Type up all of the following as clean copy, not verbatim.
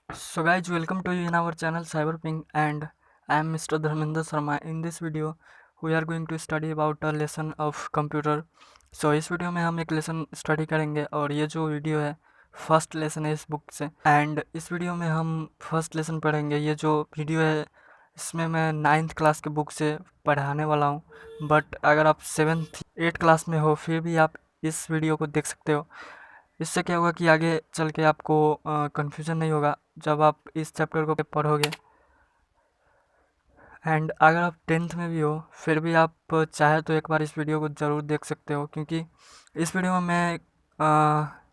So guys, welcome to you in our channel Cyberping, and I am Mr. Dharmendra Sharma. In this video we are going to study about a lesson of computer. So इस video में हम एक lesson study करेंगे और ये जो video है first lesson है इस बुक से, एंड इस वीडियो में हम फर्स्ट लेसन पढ़ेंगे। ये जो वीडियो है इसमें मैं 9th क्लास के बुक से पढ़ाने वाला हूँ, बट अगर आप 7th 8 क्लास में हो फिर भी आप इस वीडियो को देख सकते हो। इससे क्या होगा कि आगे चल के आपको कन्फ्यूज़न नहीं होगा जब आप इस चैप्टर को पढ़ोगे। एंड अगर आप 10th में भी हो फिर भी आप चाहे तो एक बार इस वीडियो को ज़रूर देख सकते हो, क्योंकि इस वीडियो में मैं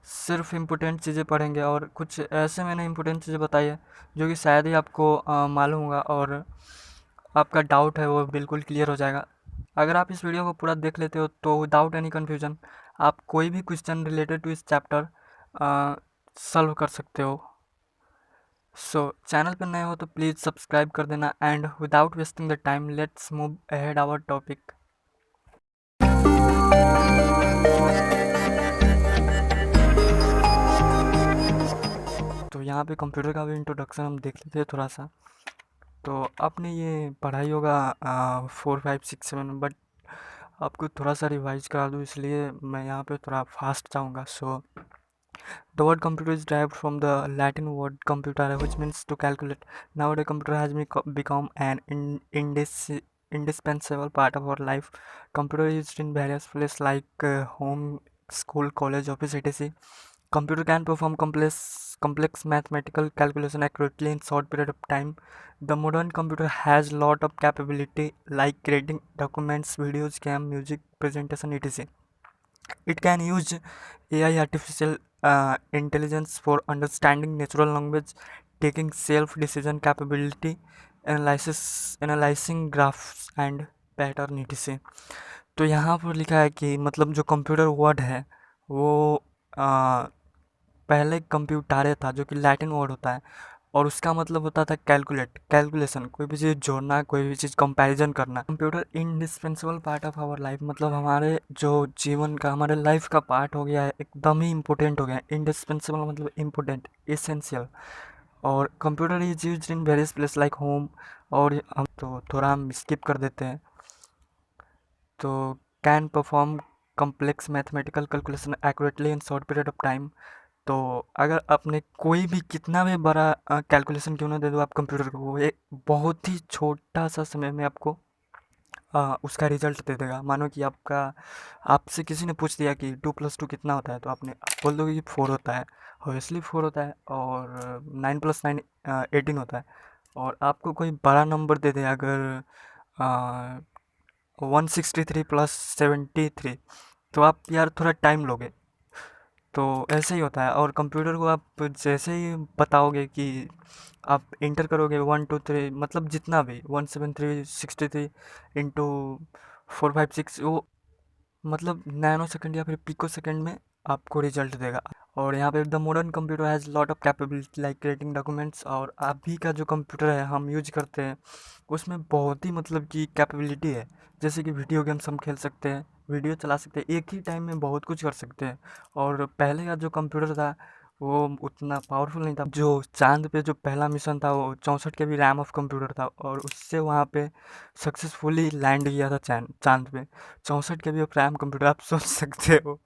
सिर्फ इम्पोर्टेंट चीज़ें पढ़ेंगे और कुछ ऐसे मैंने इम्पोर्टेंट चीज़ें बताई है जो कि शायद ही आपको मालूम होगा और आपका डाउट है वो बिल्कुल क्लियर हो जाएगा। अगर आप इस वीडियो को पूरा देख लेते हो तो विदाउट एनी कन्फ्यूजन आप कोई भी क्वेश्चन रिलेटेड टू इस चैप्टर सॉल्व कर सकते हो। सो चैनल पर नए हो तो प्लीज़ सब्सक्राइब कर देना, and without wasting the time let's move ahead our topic. तो यहाँ पे कंप्यूटर का भी इंट्रोडक्शन हम देख लेते हैं थोड़ा सा। तो आपने ये पढ़ाई होगा 4 5 6 7, बट आपको थोड़ा सा रिवाइज करा दूँ इसलिए मैं यहाँ पे थोड़ा फास्ट जाऊँगा। सो the word computer is derived from the Latin word computare, which means to calculate. Nowadays, computer has become an indispensable part of our life. Computer is used in various places like home, school, college, office, etc. Computer can perform complex mathematical calculation accurately in short period of time. The modern computer has lot of capability like creating documents, videos, game, music, presentation, etc. It can use AI, artificial intelligence, for understanding natural language, taking self-decision capability, analyzing graphs and pattern etc. तो यहाँ पर लिखा है कि मतलब जो computer word है वो आ, पहले कंप्यूटारे था, जो कि लैटिन वर्ड होता है और उसका मतलब होता था कैलकुलेशन, कोई भी चीज़ जोड़ना, कोई भी चीज़ कंपैरिजन करना। Computer indispensable part of our life, मतलब हमारे जो जीवन का, हमारे लाइफ का पार्ट हो गया है, एकदम ही इम्पोर्टेंट हो गया है। इंडिस्पेंसिबल मतलब इम्पोर्टेंट, एसेंशियल। और computer is use in various place like home, और हम तो थोड़ा हम स्किप कर देते हैं। तो can perform complex mathematical calculation accurately in short period of time. तो अगर आपने कोई भी कितना भी बड़ा कैलकुलेशन क्यों ना दे दो आप कंप्यूटर को, वो एक बहुत ही छोटा सा समय में आपको उसका रिजल्ट दे देगा। मानो कि आपसे किसी ने पूछ दिया कि 2+2 कितना होता है, तो आप बोल दोगे कि 4 होता है। ऑब्वियसली 4 होता है। और 9+9 18 होता है। और आपको कोई बड़ा नंबर दे दे अगर 163+73, तो आप यार थोड़ा टाइम लोगे। तो ऐसे ही होता है। और कंप्यूटर को आप जैसे ही बताओगे कि आप इंटर करोगे 1 2 3, मतलब जितना भी 173 63 इंटू 4 5 6, वो मतलब नैनो सेकंड या फिर पिको सेकंड में आपको रिजल्ट देगा। और यहाँ पे the modern computer has lot of capability like creating documents. और अभी का जो कंप्यूटर है हम यूज करते हैं उसमें बहुत ही मतलब कि कैपेबिलिटी है। जैसे कि वीडियो गेम्स हम खेल सकते हैं, वीडियो चला सकते हैं, एक ही टाइम में बहुत कुछ कर सकते हैं। और पहले का जो कंप्यूटर था वो उतना पावरफुल नहीं था। जो चांद पे जो पहला मिशन था वो 64 KB रैम ऑफ कंप्यूटर था, और उससे वहाँ पे सक्सेसफुली लैंड किया था चांद चांद पे। 64 KB ऑफ रैम कंप्यूटर, आप सोच सकते हो।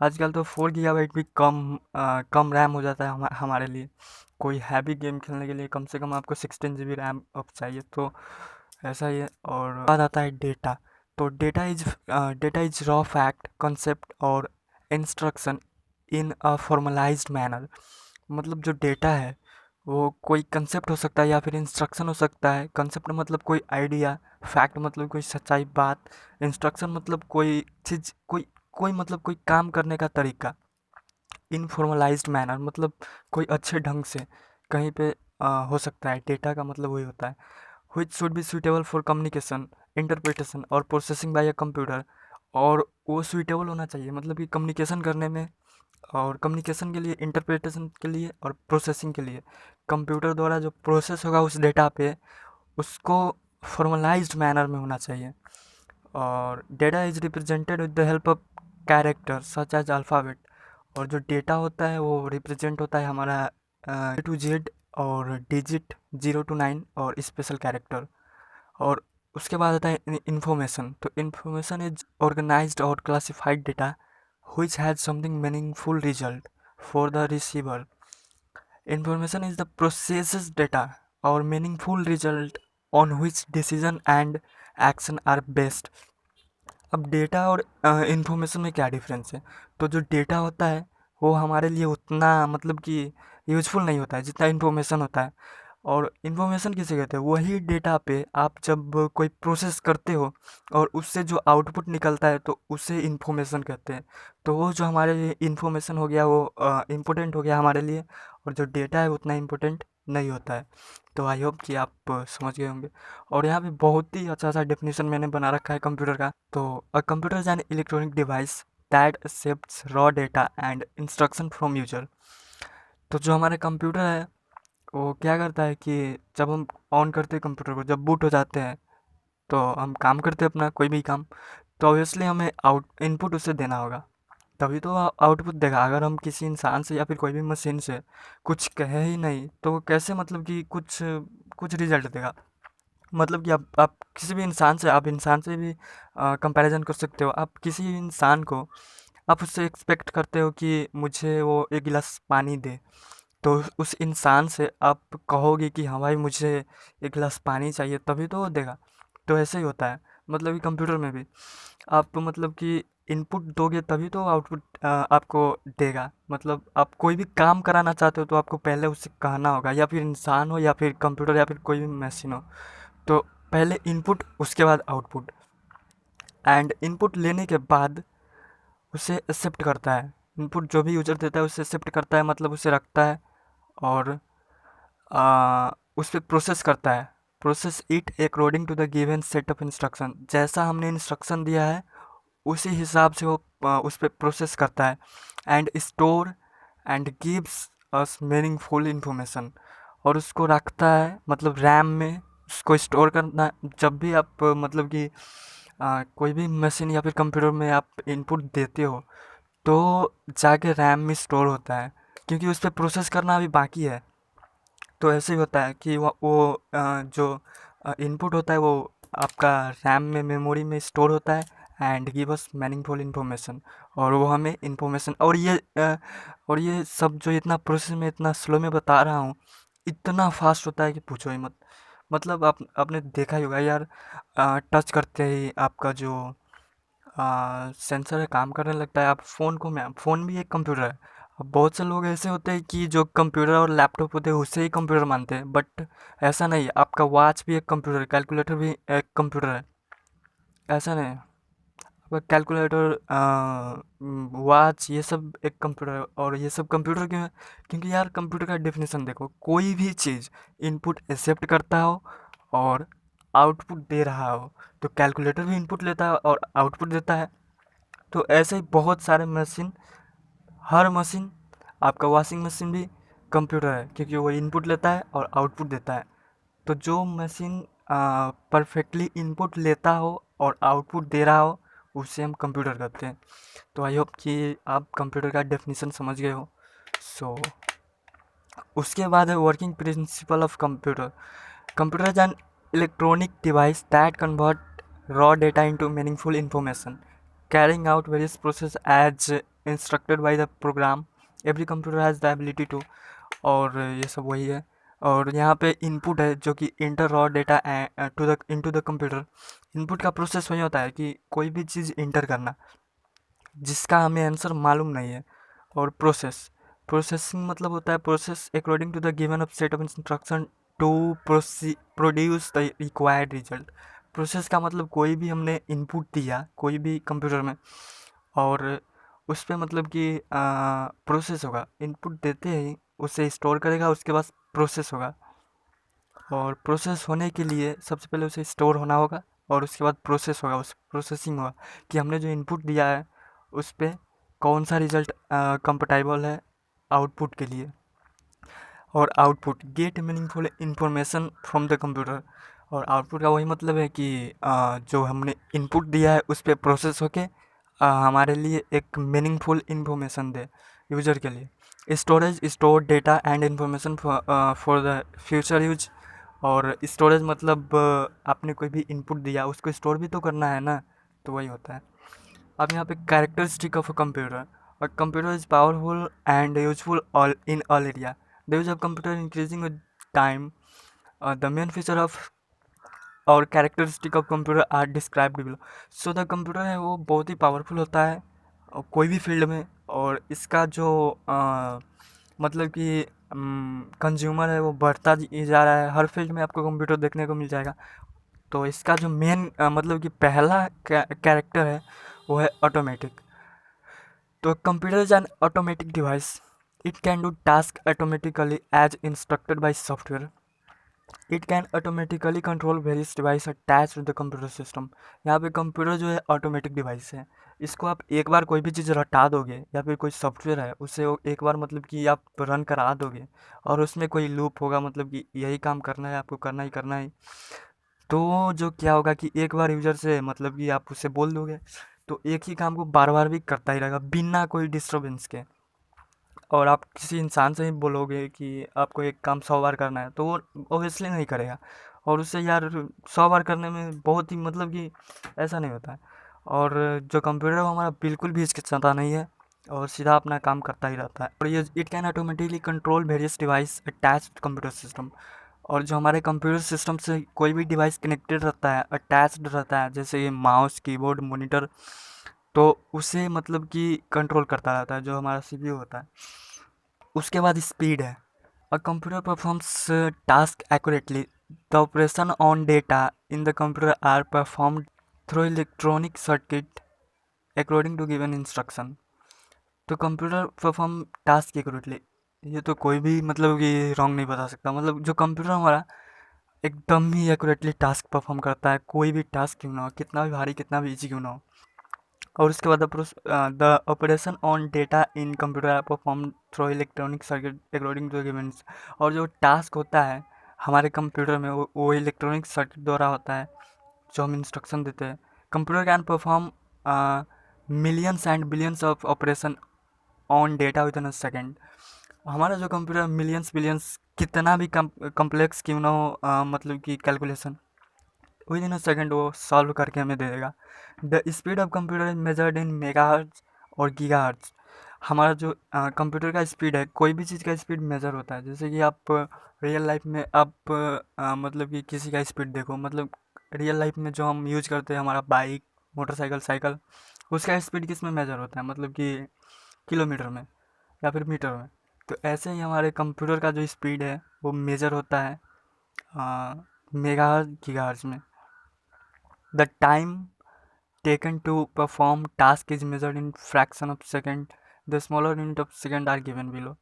आजकल तो 4 GB भी कम रैम हो जाता है हमारे लिए। कोई हैवी गेम खेलने के लिए कम से कम आपको 16 GB रैम अब चाहिए। तो ऐसा ही है। और बाद आता है डेटा। तो data is raw fact, concept और instruction in a formalized manner. मतलब जो डेटा है वो कोई कंसेप्ट हो सकता है या फिर इंस्ट्रक्शन हो सकता है। कंसेप्ट मतलब कोई आइडिया, फैक्ट मतलब कोई सच्चाई बात, इंस्ट्रक्शन मतलब कोई चीज़, कोई कोई मतलब कोई काम करने का तरीका। इनफॉर्मलाइज्ड मैनर मतलब कोई अच्छे ढंग से कहीं पे हो सकता है। डेटा का मतलब वही होता है। which should be suitable for communication, interpretation और processing by a computer। और वो suitable होना चाहिए, मतलब कि कम्युनिकेशन करने में, और कम्युनिकेशन के लिए, इंटरप्रिटेशन के लिए और प्रोसेसिंग के लिए कंप्यूटर द्वारा जो प्रोसेस होगा उस डेटा पे, उसको फॉर्मलाइज्ड मैनर में होना चाहिए। और data is represented with the help of character such as alphabet. और जो डेटा होता है वो रिप्रेजेंट होता है हमारा टू जेड और डिजिट 0 to 9 और स्पेशल कैरेक्टर। और उसके बाद आता है इन्फॉर्मेशन। तो इन्फॉर्मेशन इज ऑर्गेनाइज्ड और classified data which has something meaningful result for the receiver. Information is the processes data or meaningful result on which decision and action are based. अब data और information में क्या difference है? तो जो data होता है वो हमारे लिए उतना मतलब कि यूजफुल नहीं होता है जितना इन्फॉर्मेशन होता है। और इन्फॉर्मेशन किसे कहते हैं? वही डेटा पे आप जब कोई प्रोसेस करते हो और उससे जो आउटपुट निकलता है तो उसे इन्फॉर्मेशन कहते हैं। तो वो जो हमारे लिए इन्फॉर्मेशन हो गया वो इम्पोर्टेंट हो गया हमारे लिए, और जो डेटा है उतना इम्पोर्टेंट नहीं होता है। तो आई होप कि आप समझ गए होंगे। और यहाँ पे बहुत ही अच्छा सा डेफिनेशन मैंने बना रखा है कंप्यूटर का। तो a computer is an electronic device that accepts raw data and instruction from user. तो जो हमारा कंप्यूटर है वो क्या करता है कि जब हम ऑन करते हैं कंप्यूटर को, जब बूट हो जाते हैं तो हम काम करते हैं अपना कोई भी काम। तो ऑब्वियसली हमें आउट इनपुट उसे देना होगा, तभी तो आउटपुट देगा। अगर हम किसी इंसान से या फिर कोई भी मशीन से कुछ कहे ही नहीं तो वो कैसे मतलब कि कुछ कुछ रिजल्ट देगा? मतलब कि आप किसी भी इंसान से, आप इंसान से भी कंपैरिजन कर सकते हो। आप किसी इंसान को आप उससे एक्सपेक्ट करते हो कि मुझे वो एक गिलास पानी दे, तो उस इंसान से आप कहोगे कि हाँ भाई मुझे एक गिलास पानी चाहिए, तभी तो वो देगा। तो ऐसे ही होता है मतलब कि कंप्यूटर में भी आप मतलब कि इनपुट दोगे तभी तो आउटपुट आपको देगा। मतलब आप कोई भी काम कराना चाहते हो तो आपको पहले उससे कहना होगा, या फिर इंसान हो या फिर कंप्यूटर या फिर कोई भी मशीन हो। तो पहले इनपुट उसके बाद आउटपुट, एंड इनपुट लेने के बाद उसे एक्सेप्ट करता है। इनपुट जो भी यूजर देता है उसे एक्सेप्ट करता है, मतलब उसे रखता है और उस पर प्रोसेस करता है। Process it according to the given set of instruction. जैसा हमने इंस्ट्रक्शन दिया है उसी हिसाब से वो उस पर प्रोसेस करता है। And store and gives us meaningful information. और उसको रखता है मतलब रैम में, उसको स्टोर करना। जब भी आप मतलब कि कोई भी मशीन या फिर कंप्यूटर में आप इनपुट देते हो तो जाके रैम में स्टोर होता है, क्योंकि उस पर प्रोसेस करना अभी बाकी है। तो ऐसे ही होता है कि वो जो इनपुट होता है वो आपका रैम में, मेमोरी में स्टोर होता है and give us meaningful information. और वो हमें इन्फॉर्मेशन, और ये सब जो इतना प्रोसेस में इतना स्लो में बता रहा हूँ, इतना फास्ट होता है कि पूछो ही मत। मतलब आपने देखा ही होगा यार, टच करते ही आपका जो सेंसर है काम करने लगता है। आप फ़ोन को, मैं फ़ोन भी एक कंप्यूटर है। अब बहुत से लोग ऐसे होते हैं कि जो कंप्यूटर और लैपटॉप होते हैं उसे ही कंप्यूटर मानते हैं, बट ऐसा नहीं है। आपका वॉच भी एक कंप्यूटर है, कैलकुलेटर भी एक कंप्यूटर है। ऐसा नहीं है, आपका कैलकुलेटर, वॉच, ये सब एक कंप्यूटर है। और ये सब कंप्यूटर क्यों है? क्योंकि यार कंप्यूटर का डेफिनेशन देखो, कोई भी चीज़ इनपुट एक्सेप्ट करता हो और आउटपुट दे रहा हो। तो कैलकुलेटर भी इनपुट लेता है और आउटपुट देता है। तो ऐसे ही बहुत सारे मशीन, हर मशीन, आपका वॉशिंग मशीन भी कंप्यूटर है, क्योंकि वो इनपुट लेता है और आउटपुट देता है। तो जो मशीन परफेक्टली इनपुट लेता हो और आउटपुट दे रहा हो उसे हम कंप्यूटर कहते हैं। तो आई होप कि आप कंप्यूटर का डेफिनेशन समझ गए हो। सो उसके बाद है working principle of computer. Computer is an electronic device that convert raw data into meaningful information, carrying out various process as instructed by the program. Every computer has the ability to, और ये सब वही है। और यहाँ पे input है जो कि enter raw data to the into the computer. Input का प्रोसेस वही होता है कि कोई भी चीज़ इंटर करना जिसका हमें आंसर मालूम नहीं है। और प्रोसेसिंग मतलब होता है process according to the given of set of instruction to produce the required result. Process का मतलब कोई भी हमने इनपुट दिया कोई भी कंप्यूटर में, और उस पे मतलब कि प्रोसेस होगा। इनपुट देते ही उसे स्टोर करेगा, उसके बाद प्रोसेस होगा। और प्रोसेस होने के लिए सबसे पहले उसे स्टोर होना होगा और उसके बाद प्रोसेस होगा, उस प्रोसेसिंग होगा कि हमने जो इनपुट दिया है उस पर कौन सा रिज़ल्ट कंपेटेबल है आउटपुट के लिए। और output get meaningful information from the computer. और आउटपुट का वही मतलब है कि जो हमने इनपुट दिया है उस पर प्रोसेस होके हमारे लिए एक मीनिंगफुल इंफॉर्मेशन दे यूज़र के लिए। Storage store data and information for the future use. और स्टोरेज मतलब आपने कोई भी इनपुट दिया उसको स्टोर भी तो करना है ना, तो वही होता है। अब यहाँ पे कैरेक्टरिस्टिक ऑफ अ कंप्यूटर, और computer is powerful and useful all in all area. The use of computer increasing with time. The main feature of और characteristic of computer are described below. So the computer है वो बहुत ही powerful होता है कोई भी field में, और इसका जो मतलब कि कंज्यूमर है वो बढ़ता ही जा रहा है, हर फील्ड में आपको कंप्यूटर देखने को मिल जाएगा। तो इसका जो मेन मतलब कि पहला कैरेक्टर है वो है ऑटोमेटिक। तो computer is an automatic device, it can do task automatically as instructed by software. It can automatically control various device attach to the computer system. यहाँ पे कंप्यूटर जो है ऑटोमेटिक डिवाइस है, इसको आप एक बार कोई भी चीज़ रटा दोगे या फिर कोई सॉफ्टवेयर है उसे एक बार मतलब कि आप रन करा दोगे, और उसमें कोई लूप होगा मतलब कि यही काम करना है आपको, करना ही करना है। तो जो क्या होगा कि एक बार यूज़र से मतलब कि आप उसे बोल दोगे तो एक ही काम को बार बार भी करता ही रहेगा बिना कोई डिस्टर्बेंस के। और आप किसी इंसान से ही बोलोगे कि आपको एक काम 100 बार करना है तो वो ऑब्वियसली नहीं करेगा, और उससे यार 100 बार करने में बहुत ही मतलब कि ऐसा नहीं होता है। और जो कंप्यूटर है वो हमारा बिल्कुल भी हिचकिचाता नहीं है, और सीधा अपना काम करता ही रहता है। और ये it can automatically control various device attach computer system. और जो हमारे कंप्यूटर सिस्टम से कोई भी डिवाइस कनेक्टेड रहता है, अटैच्ड रहता है, जैसे ये माउस, कीबोर्ड, मॉनिटर, तो उसे मतलब कि कंट्रोल करता रहता है जो हमारा सीपीयू होता है। उसके बाद स्पीड है। A computer performs task accurately. The operation on data in the computer are performed through electronic circuit according to given instruction. तो कंप्यूटर परफॉर्म टास्क एक्यूरेटली, ये तो कोई भी मतलब कि रॉन्ग नहीं बता सकता। मतलब जो कंप्यूटर हमारा एकदम ही एक्यूरेटली टास्क परफॉर्म करता है, कोई भी टास्क क्यों ना हो, कितना भी भारी कितना भी इजी क्यों ना हो। और उसके बाद the operation on data in computer perform through electronic circuit according to givens. और जो टास्क होता है हमारे कंप्यूटर में वो इलेक्ट्रॉनिक सर्किट द्वारा होता है जो हम इंस्ट्रक्शन देते हैं। Computer can perform millions and billions of operation on data with in a second. हमारा जो कंप्यूटर मिलियंस बिलियंस कितना भी कम्प्लेक्स क्यों ना हो मतलब कि calculation with in a second वो सॉल्व करके हमें दे देगा। The speed of computer is measured in megahertz और गीगाहर्ट्ज। हमारा जो कंप्यूटर का स्पीड है, कोई भी चीज़ का स्पीड मेजर होता है, जैसे कि आप रियल लाइफ में आप मतलब कि किसी का स्पीड देखो, मतलब रियल लाइफ में जो हम यूज करते हैं हमारा बाइक, मोटरसाइकिल, साइकिल, उसका स्पीड किस में मेजर होता है, मतलब कि किलोमीटर में या फिर मीटर में। तो ऐसे ही हमारे कंप्यूटर का जो स्पीड है वो मेजर होता है मेगाहर्ट्ज गीगाहर्ट्ज में। The time taken to perform task is measured in fraction of second. The smaller unit of second are given below.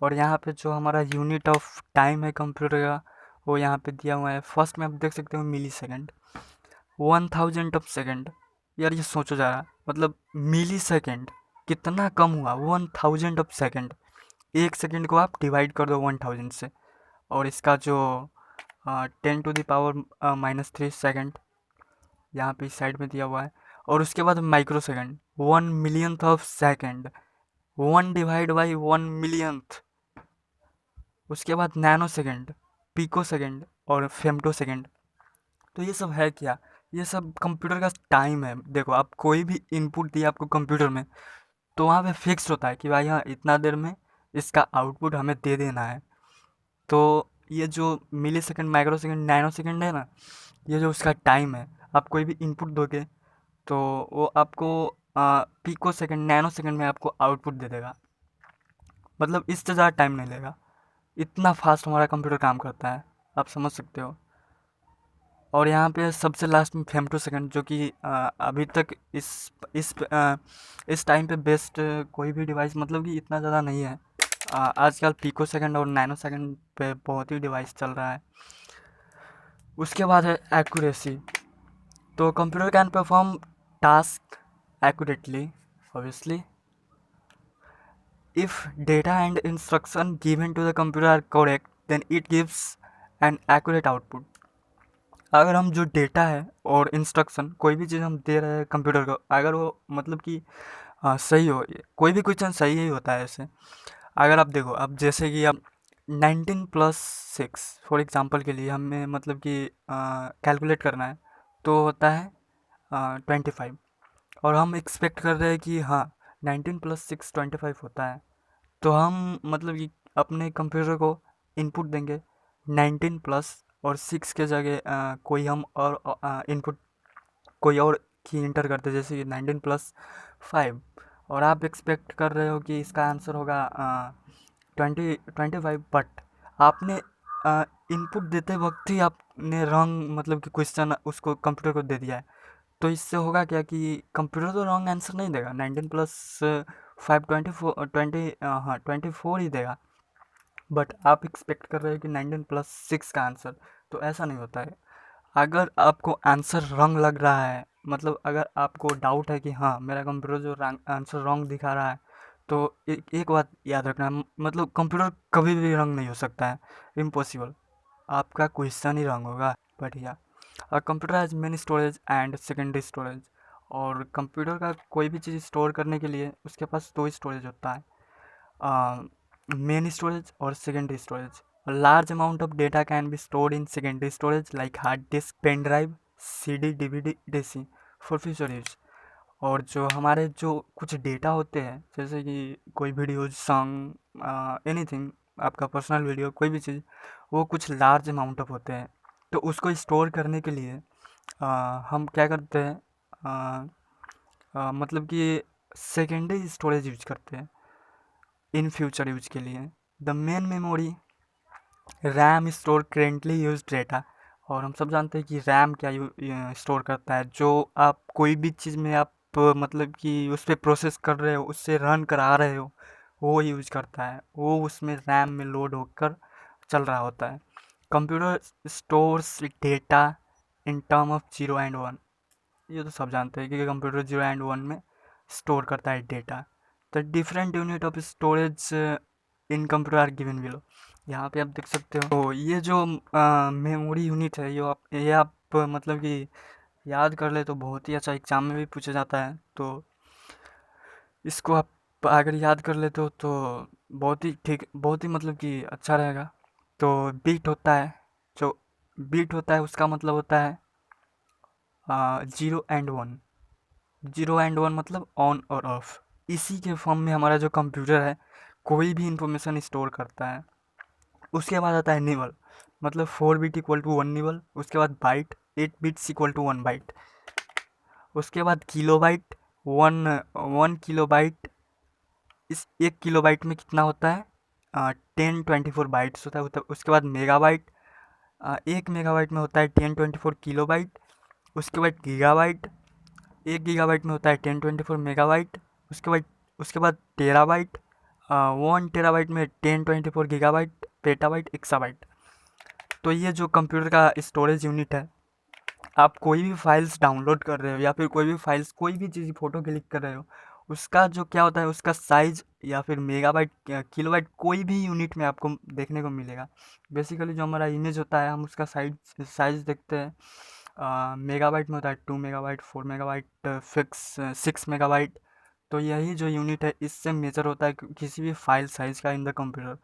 और यहाँ पे जो हमारा यूनिट ऑफ टाइम है कंप्यूटर का वो यहाँ पे दिया हुआ है। फर्स्ट में आप देख सकते हो मिली सेकेंड, 1000 ऑफ सेकेंड। यार ये सोचो जरा, मतलब मिली सेकेंड कितना कम हुआ, 1000 ऑफ सेकेंड। एक सेकेंड को आप डिवाइड कर दो 1000 से, और इसका जो 10⁻³ सेकेंड यहाँ पे इस साइड में दिया हुआ है। और उसके बाद micro second, 1 millionth of second, 1/1 millionth. उसके बाद नैनो सेकेंड, पिको सेकेंड और फेमटो सेकेंड। तो ये सब है क्या, ये सब कंप्यूटर का टाइम है। देखो आप कोई भी इनपुट दिया आपको कंप्यूटर में, तो वहाँ पे फिक्स होता है कि भाई हाँ इतना देर में इसका आउटपुट हमें दे देना है। तो ये जो millisecond, microsecond, nanosecond है ना, ये जो उसका टाइम है, आप कोई भी इनपुट दोगे तो वो आपको पिको सेकंड, नैनो सेकंड में आपको आउटपुट दे देगा। मतलब इससे ज़्यादा टाइम नहीं लेगा, इतना फास्ट हमारा कंप्यूटर काम करता है, आप समझ सकते हो। और यहाँ पे सबसे लास्ट में फेमटो सेकंड, जो कि अभी तक इस टाइम पे बेस्ट कोई भी डिवाइस मतलब कि इतना ज़्यादा नहीं है। आजकल पिको सेकंड और नैनो सेकंड पे बहुत ही डिवाइस चल रहा है। उसके बाद है एक्यूरेसी। तो computer can perform task accurately, obviously, if data and instruction given to the computer are correct, then it gives an accurate output. अगर हम जो डेटा है और इंस्ट्रक्शन कोई भी चीज़ हम दे रहे हैं कंप्यूटर को, अगर वो मतलब कि सही हो, कोई भी क्वेश्चन सही ही होता है ऐसे, अगर आप देखो, अब जैसे कि अब 19 + 6 फॉर एग्जांपल के लिए हमें मतलब कि कैलकुलेट करना है, तो होता है 25। और हम एक्सपेक्ट कर रहे हैं कि हाँ 19 + 6 25 होता है, तो हम मतलब कि अपने कंप्यूटर को इनपुट देंगे 19 प्लस और 6 के जगह कोई हम और इनपुट कोई और की इंटर करते, जैसे कि 19 + 5, और आप एक्सपेक्ट कर रहे हो कि इसका आंसर होगा 25, बट आपने इनपुट देते वक्त ही आपने रॉन्ग मतलब कि क्वेश्चन उसको कंप्यूटर को दे दिया है। तो इससे होगा क्या कि कंप्यूटर तो रॉन्ग आंसर नहीं देगा, 19 + 5 24, 24 ही देगा, बट आप एक्सपेक्ट कर रहे हो कि 19 + 6 का आंसर। तो ऐसा नहीं होता है। अगर आपको आंसर रॉन्ग लग रहा है, मतलब अगर आपको डाउट है कि हाँ मेरा कंप्यूटर जो आंसर रॉन्ग दिखा रहा है, तो एक बात याद रखना, मतलब कंप्यूटर कभी भी रॉन्ग नहीं हो सकता है, इम्पॉसिबल। आपका क्वेश्चन ही रॉन्ग होगा। बढ़िया। और computer has many storage and secondary storage. और कंप्यूटर का कोई भी चीज़ स्टोर करने के लिए उसके पास दो स्टोरेज होता है, मेन स्टोरेज और secondary storage. Large amount of data can be stored in secondary storage like hard disk, pen drive, CD, DVD, DC for future use. और जो हमारे जो कुछ डेटा होते हैं, जैसे कि कोई वीडियोज, सॉन्ग, एनीथिंग, आपका पर्सनल वीडियो, कोई भी चीज़, वो कुछ लार्ज अमाउंट ऑफ होते हैं। तो उसको स्टोर करने के लिए हम क्या करते हैं, मतलब कि सेकेंडरी स्टोरेज यूज करते हैं इन फ्यूचर यूज के लिए। The main memory RAM store currently use data. और हम सब जानते हैं कि रैम क्या स्टोर करता है, जो आप कोई भी चीज़ में आप मतलब कि उस पर प्रोसेस कर रहे हो, उससे रन करा रहे हो, वो यूज करता है, वो उसमें रैम में लोड होकर चल रहा होता है। Computer stores data in term of 0 and 1। ये तो सब जानते हैं कि कंप्यूटर 0 एंड 1 में स्टोर करता है data. The different unit of storage in computer are given below. यहाँ पे आप देख सकते हो, तो ये जो मेमोरी यूनिट है, ये आप मतलब कि याद कर ले तो बहुत ही अच्छा, एग्जाम में भी पूछा जाता है। तो इसको आप अगर याद कर लेते हो तो बहुत ही ठीक, बहुत ही मतलब कि अच्छा रहेगा। तो बीट होता है, जो बीट होता है उसका मतलब होता है 0 एंड 1। 0 एंड 1 मतलब ऑन और ऑफ। इसी के फॉर्म में हमारा जो कंप्यूटर है कोई भी इंफॉर्मेशन स्टोर करता है। उसके बाद आता है निबल, मतलब 4 बिट इक्वल टू 1 निबल। उसके बाद byte, 8 bits equal to 1 byte. उसके बाद किलोबाइट, 1 किलोबाइट। इस 1 किलोबाइट में कितना होता है, 1024 बाइट्स होता है। उसके बाद मेगाबाइट, 1 मेगाबाइट में होता है 1024 किलोबाइट। उसके बाद गीगाबाइट, 1 गीगाबाइट में होता है 1024 मेगाबाइट। उसके बाद उसके बाद टेराबाइट, 1 टेराबाइट में 1024 गीगाबाइट, पेटाबाइट, एक्साबाइट। तो ये जो कंप्यूटर का स्टोरेज यूनिट है, आप कोई भी फाइल्स डाउनलोड कर रहे हो या फिर कोई भी फाइल्स, कोई भी चीज़ फ़ोटो क्लिक कर रहे हो, उसका जो क्या होता है, उसका साइज या फिर मेगाबाइट, किलोबाइट, कोई भी यूनिट में आपको देखने को मिलेगा। बेसिकली जो हमारा इमेज होता है, हम उसका साइज देखते हैं, मेगाबाइट में होता है, 2 मेगाबाइट, 4 मेगाबाइट, फिक्स 6 मेगाबाइट। तो यही जो यूनिट है, इससे मेजर होता है किसी भी फाइल साइज का इन द कंप्यूटर।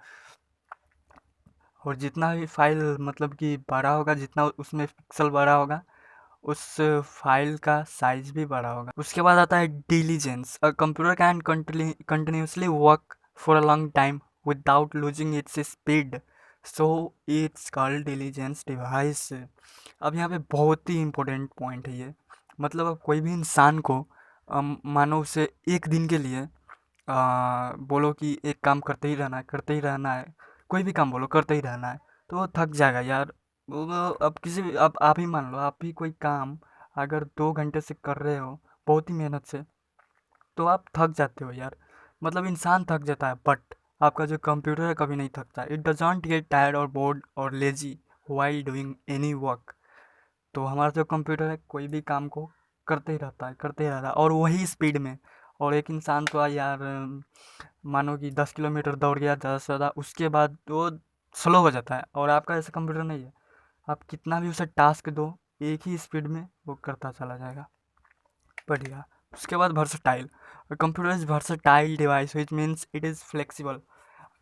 और जितना भी फाइल मतलब कि बड़ा होगा, जितना उसमें पिक्सल बड़ा होगा, उस फाइल का साइज भी बड़ा होगा। उसके बाद आता है diligence. A computer can continuously work for a long time without losing its speed, so it's called diligence device. अब यहाँ पे बहुत ही इम्पोर्टेंट पॉइंट है ये। मतलब अब कोई भी इंसान को मानो उसे एक दिन के लिए बोलो कि एक काम करते ही रहना है, करते ही रहना है, कोई भी काम बोलो करते ही रहना है, तो वो थक जाएगा यार। वो अब किसी भी, अब आप ही मान लो, आप भी कोई काम अगर 2 घंटे से कर रहे हो बहुत ही मेहनत से, तो आप थक जाते हो यार। मतलब इंसान थक जाता है, बट आपका जो कंप्यूटर है कभी नहीं थकता। इट डजंट गेट टायर्ड और बोर्ड और lazy while doing any work. तो हमारा जो कंप्यूटर है कोई भी काम को करते ही रहता है, करते ही रहता है, और वही स्पीड में। और एक इंसान तो यार मानो कि 10 किलोमीटर दौड़ गया ज़्यादा से ज़्यादा, उसके बाद वो स्लो हो जाता है। और आपका ऐसा कंप्यूटर नहीं है, आप कितना भी उसे टास्क दो, एक ही स्पीड में वो करता चला जाएगा। बढ़िया। उसके बाद versatile. Computer is versatile device which means it is flexible.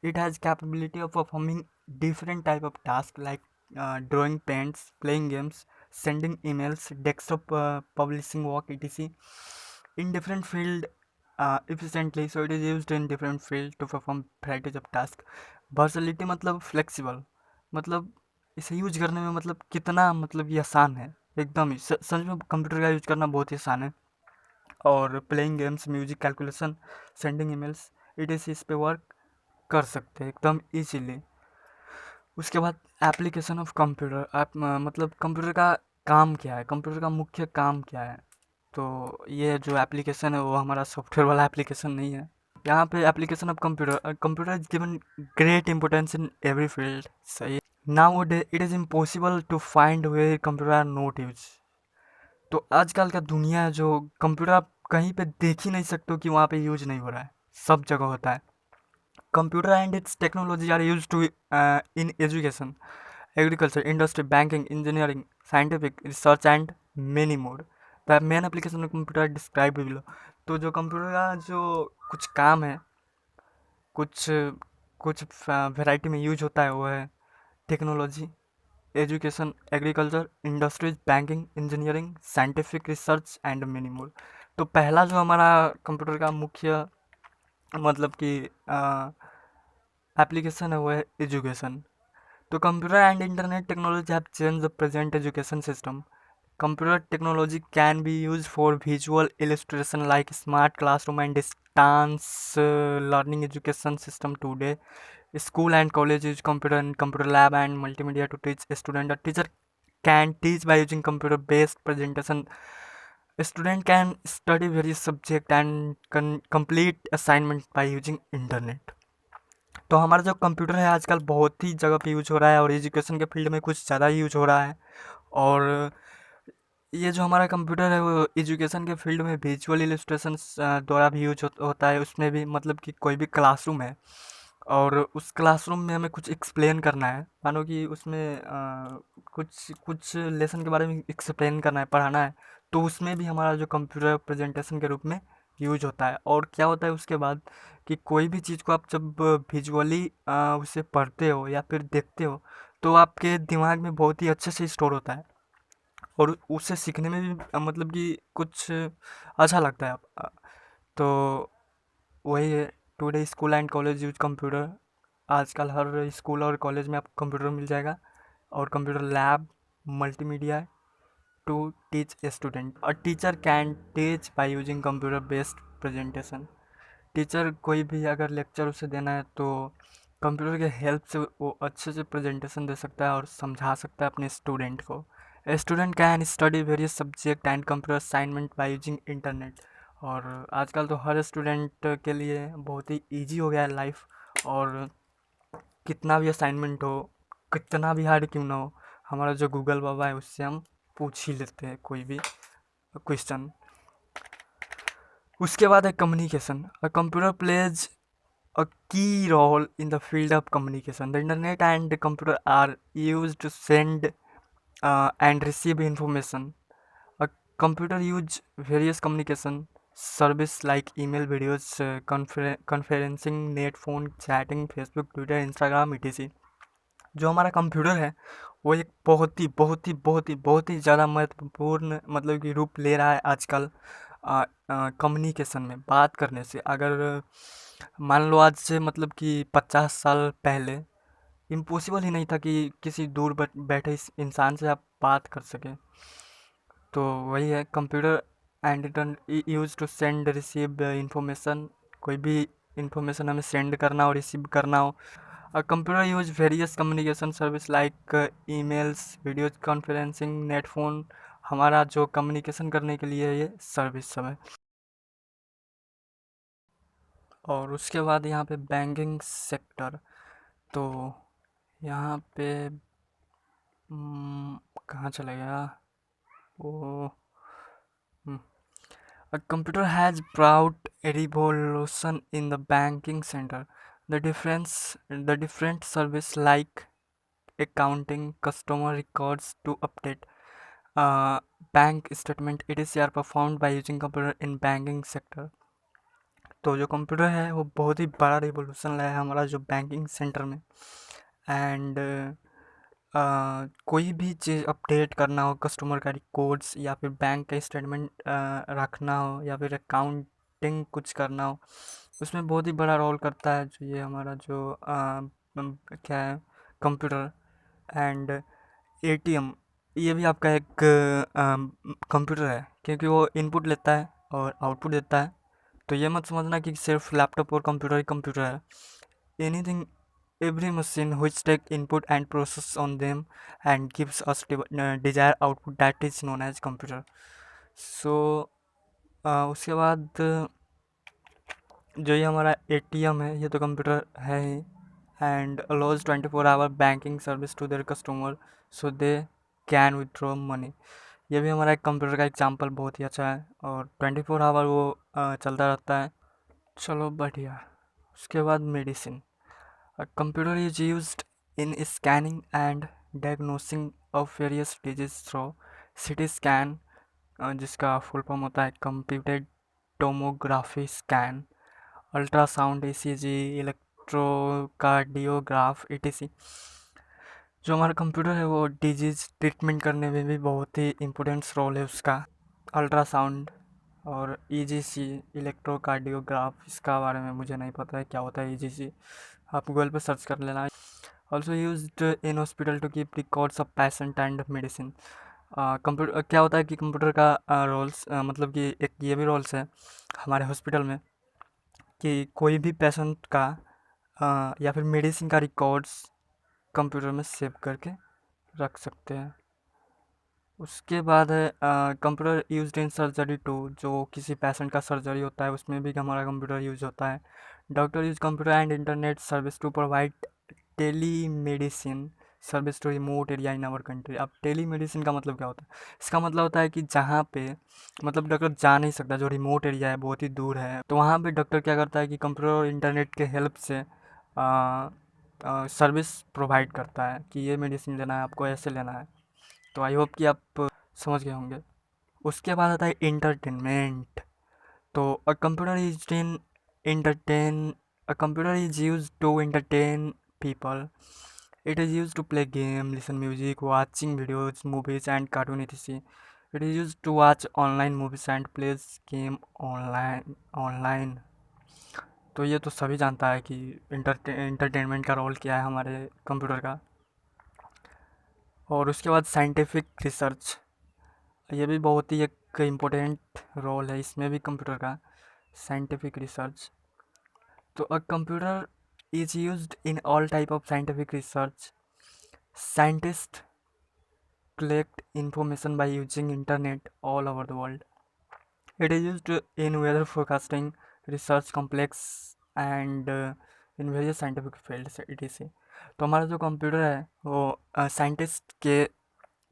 It has capability of performing different type of tasks like drawing paints, playing games, sending emails, desktop publishing work, etc. in different field efficiently. So it is used in different field to perform varieties of task. वर्सलिटी मतलब flexible, मतलब इसे use करने में मतलब कितना मतलब ये आसान है, एकदम ही सच में कंप्यूटर का यूज करना बहुत ही आसान है। और playing games, music, calculation, sending emails, etc इस पे वर्क कर सकते हैं एकदम इजीली। उसके बाद एप्लीकेशन ऑफ कंप्यूटर, आप मतलब कंप्यूटर का काम क्या है, कंप्यूटर का मुख्य काम क्या है। तो ये जो एप्लीकेशन है वो हमारा सॉफ्टवेयर वाला एप्लीकेशन नहीं है। यहाँ पे application of computer, computer is given great importance in every field. सही। Now it is impossible to find where computer are not use. तो आजकल का दुनिया है जो कंप्यूटर आप कहीं पे देख ही नहीं सकते हो कि वहाँ पे यूज नहीं हो रहा है, सब जगह होता है। Computer and its technology are use to in education, agriculture, industry, banking, engineering, scientific research and many more. The main application of computer are described below. तो जो कंप्यूटर का जो कुछ काम है, कुछ कुछ वैरायटी में यूज होता है वो है technology, education, agriculture, industries, banking, engineering, scientific research and many more. तो पहला जो हमारा कंप्यूटर का मुख्य मतलब कि एप्लीकेशन है वो है एजुकेशन। तो computer and internet technology have change the present education system. Computer technology can be used for visual illustration like smart classroom and distance learning education system today. School and college use computer and computer lab and multimedia to teach a student. A teacher can teach by using computer based presentation. A student can study various subject and can complete assignment by using internet. तो हमारा जो computer है आजकल बहुत ही जगह पे use हो रहा है और एजुकेशन के फील्ड में कुछ ज़्यादा यूज हो रहा है। और ये जो हमारा कंप्यूटर है वो एजुकेशन के फील्ड में विजुअल इलस्ट्रेशंस द्वारा भी यूज होता है। उसमें भी मतलब कि कोई भी क्लासरूम है और उस क्लासरूम में हमें कुछ एक्सप्लेन करना है, मानो कि उसमें कुछ कुछ लेसन के बारे में एक्सप्लेन करना है, पढ़ाना है, तो उसमें भी हमारा जो कंप्यूटर प्रेजेंटेशन के रूप में यूज होता है। और क्या होता है उसके बाद कि कोई भी चीज़ को आप जब विजुअली उसे पढ़ते हो या फिर देखते हो तो आपके दिमाग में बहुत ही अच्छे से स्टोर होता है और उससे सीखने में भी मतलब कि कुछ अच्छा लगता है। तो वही है, today school and college use computer. आजकल हर स्कूल और कॉलेज में आपको कंप्यूटर मिल जाएगा और computer lab, multimedia to teach a student. A teacher can teach by using computer based presentation. Teacher कोई भी अगर लेक्चर उसे देना है तो कंप्यूटर के हेल्प से वो अच्छे से प्रेजेंटेशन दे सकता है और समझा सकता है अपने स्टूडेंट को। A student can study various subject and computer assignment by using internet. और आजकल तो हर स्टूडेंट के लिए बहुत ही ईजी हो गया है लाइफ। और कितना भी असाइनमेंट हो, कितना भी हार्ड क्यों ना हो, हमारा जो गूगल बाबा है उससे हम पूछ ही लेते हैं कोई भी क्वेश्चन। उसके बाद है communication. A computer plays a key role in the field of communication. The internet and the computer are used to send and receive information. A computer use various communication service like email, videos, conferencing, net phone, chatting, Facebook, Twitter, Instagram, etc. जो हमारा computer है वो एक बहुत ही बहुत ही बहुत ही बहुत ही ज़्यादा महत्वपूर्ण मतलब कि रूप ले रहा है आजकल कम्युनिकेशन में, बात करने से। अगर मान लो आज से मतलब कि 50 साल पहले इम्पॉसिबल ही नहीं था कि किसी दूर बैठे इस इंसान से आप बात कर सकें। तो वही है computer and return use to send receive information. कोई भी इंफॉर्मेशन हमें सेंड करना हो, रिसीव करना हो। Computer use various communication service like emails, video conferencing, net phone, हमारा जो कम्युनिकेशन करने के लिए ये सर्विस सब है। और उसके बाद यहाँ पे बैंकिंग सेक्टर। तो यहाँ पे कहाँ चला गया वो। A computer has brought a revolution in the banking center. The different service like accounting, customer records to update uh, bank statement etc are performed by using computer in banking sector. तो जो computer है वो बहुत ही बड़ा revolution लाया है हमारा जो बैंकिंग सेंटर में। एंड कोई भी चीज़ अपडेट करना हो, कस्टमर का रिकॉर्ड्स या फिर बैंक का स्टेटमेंट रखना हो या फिर अकाउंटिंग कुछ करना हो, उसमें बहुत ही बड़ा रोल करता है जो ये हमारा जो क्या है, कंप्यूटर। एंड एटीएम ये भी आपका एक कंप्यूटर है, क्योंकि वो इनपुट लेता है और आउटपुट देता है। तो ये मत समझना कि सिर्फ लैपटॉप और कंप्यूटर ही कंप्यूटर है। Anything, every machine which take input and process on them and gives us desired output, that is known as computer. So उसके बाद जो ये हमारा एटीएम है ये तो कंप्यूटर है ही। And allows 24 hour banking service to their customer so they can withdraw money. ये भी हमारा एक कंप्यूटर का एग्जांपल बहुत ही अच्छा है और 24 आवर वो चलता रहता है। चलो बढ़िया। उसके बाद medicine. A computer is used in scanning and diagnosing of various diseases through CT scan, जिसका फुल फॉर्म होता है computed tomography scan, ultrasound, ECG, electrocardiograph, ETC। जो हमारा कंप्यूटर है वो डिजीज ट्रीटमेंट करने में भी बहुत ही इम्पोर्टेंट रोल है उसका। अल्ट्रासाउंड और EGC, इलेक्ट्रोकार्डियोग्राफ, इसका बारे में मुझे नहीं पता है क्या होता है EGC, आप गूगल पे सर्च कर लेना। Also used in hospital to keep records of patient and medicine. Computer क्या होता है कि कंप्यूटर का रोल्स मतलब कि एक ये भी रोल्स है हमारे हॉस्पिटल में कि कोई भी पेशेंट का या फिर मेडिसिन का रिकॉर्ड्स कंप्यूटर में सेव करके रख सकते हैं। उसके बाद है computer used in surgery too, जो किसी पेशेंट का सर्जरी होता है उसमें भी हमारा कंप्यूटर यूज होता है। Doctor use computer and internet service to provide telemedicine service to remote area in our country. अब टेली मेडिसिन का मतलब क्या होता है? इसका मतलब होता है कि जहाँ पे मतलब डॉक्टर जा नहीं सकता, जो रिमोट एरिया है, बहुत ही दूर है, तो वहाँ पे डॉक्टर क्या करता है कि कंप्यूटर और इंटरनेट के हेल्प से सर्विस प्रोवाइड करता है कि ये मेडिसिन लेना है आपको, ऐसे लेना है। तो आई होप कि आप समझ गए होंगे। उसके बाद आता है इंटरटेनमेंट। तो a computer is in entertain a computer is used to entertain people. It is used to play game, listen music, watching videos, movies and cartoon etc. It is used to watch online movies and plays game online. तो ये तो सभी जानता है कि entertainment का role क्या है हमारे कंप्यूटर का। और उसके बाद साइंटिफिक रिसर्च, ये भी बहुत ही एक इम्पोर्टेंट रोल है इसमें भी कंप्यूटर का, साइंटिफिक रिसर्च। तो a computer is used in all type of scientific research. Scientists collect information by using internet all over the world. It is used in weather forecasting, research complex and in various scientific fields etc. तो हमारा जो computer है वो scientist के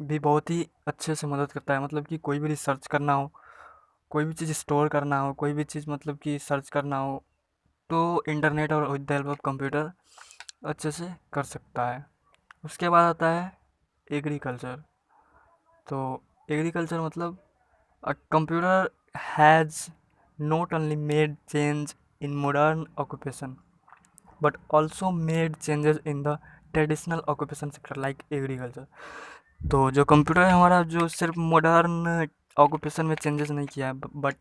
भी बहुत ही अच्छे से मदद करता है। मतलब कि कोई भी रिसर्च करना हो, कोई भी चीज़ स्टोर करना हो, कोई भी चीज़ मतलब कि सर्च करना हो, तो इंटरनेट और with the help of computer अच्छे से कर सकता है। उसके बाद आता है एग्रीकल्चर। तो एग्रीकल्चर मतलब a computer has not only made change in modern occupation but also made changes in the traditional occupation sector like agriculture. तो जो कंप्यूटर है हमारा जो सिर्फ मॉडर्न ऑक्यूपेशन में चेंजेस नहीं किया है, बट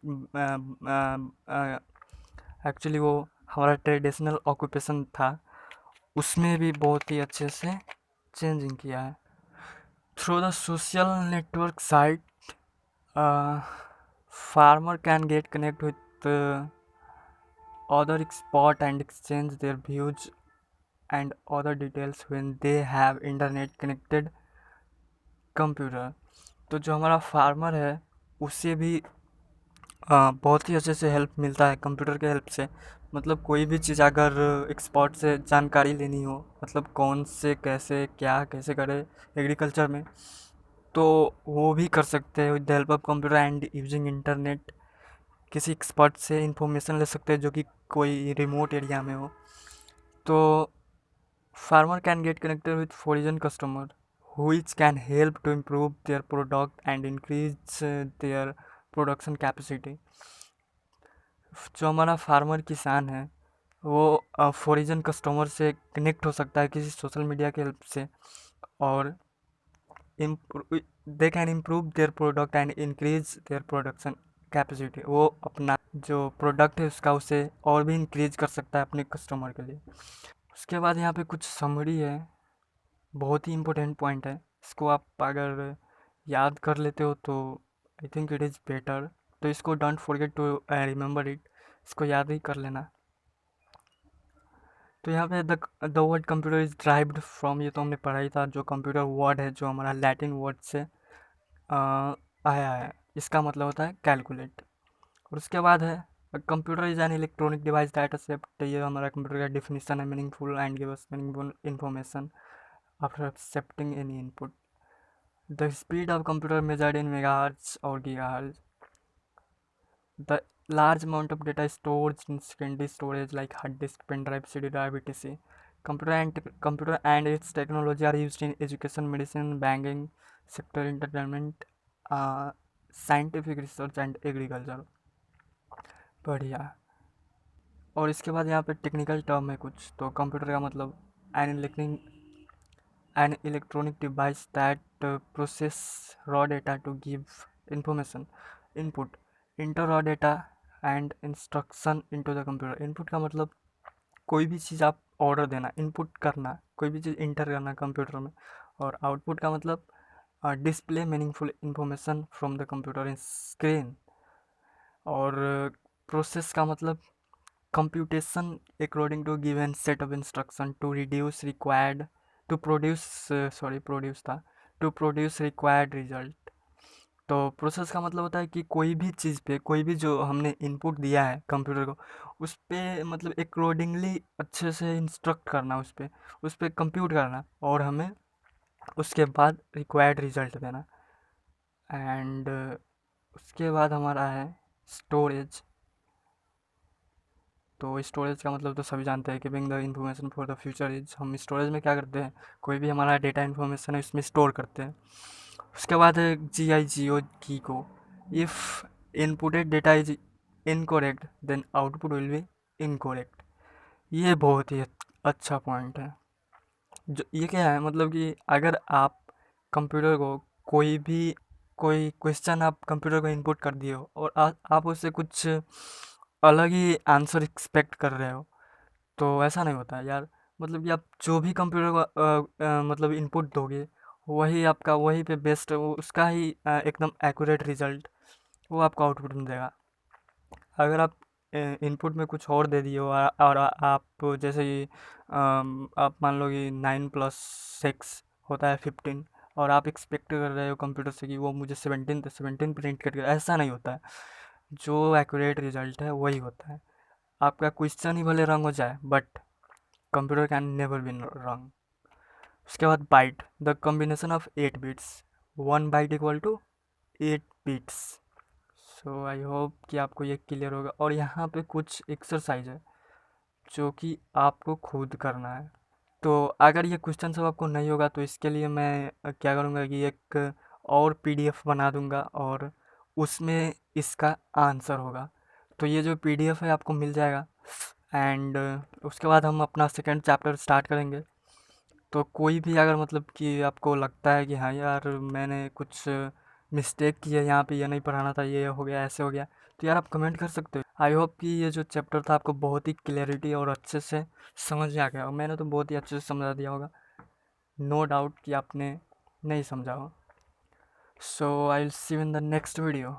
एक्चुअली वो हमारा ट्रेडिशनल ऑक्यूपेशन था उसमें भी बहुत ही अच्छे से चेंजिंग किया है। Through the social network site farmer can get connect with other expert and exchange their views and other details when they have internet connected computer। तो जो हमारा फार्मर है उससे भी बहुत ही अच्छे से हेल्प मिलता है कंप्यूटर के हेल्प से। मतलब कोई भी चीज़ अगर एक्सपर्ट से जानकारी लेनी हो, मतलब कौन से कैसे क्या कैसे करे एग्रीकल्चर में, तो वो भी कर सकते हैं with the help of computer and using internet. किसी एक्सपर्ट से इंफॉर्मेशन ले सकते हैं जो कि कोई रिमोट एरिया में हो। तो farmer can get connected with foreign customer which can help to improve their product and increase their production capacity। जो हमारा फार्मर किसान है वो फॉरिजन कस्टमर से कनेक्ट हो सकता है किसी सोशल मीडिया के हेल्प से, और they can improve their product and increase their production capacity. वो अपना जो प्रोडक्ट है उसका उसे और भी इंक्रीज कर सकता है अपने कस्टमर के लिए। उसके बाद यहाँ पे कुछ समरी है, बहुत ही इम्पोर्टेंट पॉइंट है। इसको आप अगर याद कर लेते हो तो I think it is better. तो इसको don't forget to remember it, इसको याद ही कर लेना। तो यहाँ पे the word computer is derived from, ये तो हमने पढ़ा ही था, जो कंप्यूटर वर्ड है जो हमारा लैटिन वर्ड से आया है। इसका मतलब होता है कैलकुलेट। और उसके बाद है computer is an electronic device that accept, ये हमारा कंप्यूटर का डिफिनीसन है, meaningful and give us meaningful information after accepting any input. The speed of computer measured in megahertz और gigahertz. The large amount of data stored in secondary storage like hard disk, pen drive, CD drive, etc. Computer and its technology are used in education, medicine, banking sector, entertainment, scientific research and agriculture। बढ़िया। और इसके बाद यहाँ पे technical term है कुछ, तो computer का मतलब an electronic device that process raw data to give information input, enter raw data and instruction into the computer। input का मतलब कोई भी चीज़ आप ऑर्डर देना, इनपुट करना, कोई भी चीज़ इंटर करना कंप्यूटर में। और आउटपुट का मतलब display meaningful information from the computer in screen. और प्रोसेस का मतलब computation according to given set of instruction to reduce required to produce produce था to produce required result। तो प्रोसेस का मतलब होता है कि कोई भी चीज़ पे, कोई भी जो हमने इनपुट दिया है कंप्यूटर को, उस पे मतलब अकॉर्डिंगली अच्छे से इंस्ट्रक्ट करना, उस पे कंप्यूट करना, और हमें उसके बाद रिक्वायर्ड रिजल्ट देना। एंड उसके बाद हमारा है स्टोरेज। तो स्टोरेज का मतलब तो सभी जानते हैं, keeping the information for the future is. हम स्टोरेज में क्या करते हैं, कोई भी हमारा डेटा इन्फॉर्मेशन है इसमें स्टोर करते हैं। उसके बाद है GIGO की को, if inputted data is incorrect then output will be incorrect. ये बहुत ही अच्छा पॉइंट है। जो ये क्या है, मतलब कि अगर आप कंप्यूटर को कोई क्वेश्चन आप कंप्यूटर को इनपुट कर दिए हो और आप उससे कुछ अलग ही आंसर एक्सपेक्ट कर रहे हो, तो ऐसा नहीं होता है यार। मतलब कि आप जो भी कंप्यूटर को मतलब इनपुट दोगे, वही आपका वही पे बेस्ट उसका ही एकदम एक्यूरेट रिजल्ट वो आपको आउटपुट में देगा। अगर आप इनपुट में कुछ और दे दिए हो और आप जैसे कि आप मान लो कि 9+6 होता है 15, और आप एक्सपेक्ट कर रहे हो कंप्यूटर से कि वो मुझे 17 प्रिंट करके, ऐसा नहीं होता है। जो एक्यूरेट रिजल्ट है वही होता है। आपका क्वेश्चन ही भले रंग हो जाए, but computer can never be wrong. उसके बाद byte, the combination of 8 bits, 1 byte equal to 8 bits. So I hope कि आपको ये क्लियर होगा। और यहाँ पे कुछ एक्सरसाइज है जो कि आपको खुद करना है। तो अगर ये क्वेश्चन सब आपको नहीं होगा तो इसके लिए मैं क्या करूँगा कि एक और PDF बना दूँगा और उसमें इसका आंसर होगा। तो ये जो PDF है आपको मिल जाएगा। एंड उसके बाद हम अपना सेकंड चैप्टर स्टार्ट करेंगे। तो कोई भी अगर मतलब कि आपको लगता है कि हाँ यार मैंने कुछ मिस्टेक की है यहाँ पे, ये नहीं पढ़ाना था, ये हो गया, ऐसे हो गया, तो यार आप कमेंट कर सकते हो। आई होप कि ये जो चैप्टर था आपको बहुत ही क्लैरिटी और अच्छे से समझ में आ गया, और मैंने तो बहुत ही अच्छे से समझा दिया होगा, नो डाउट कि आपने नहीं समझा हो। So I will see you in the next video.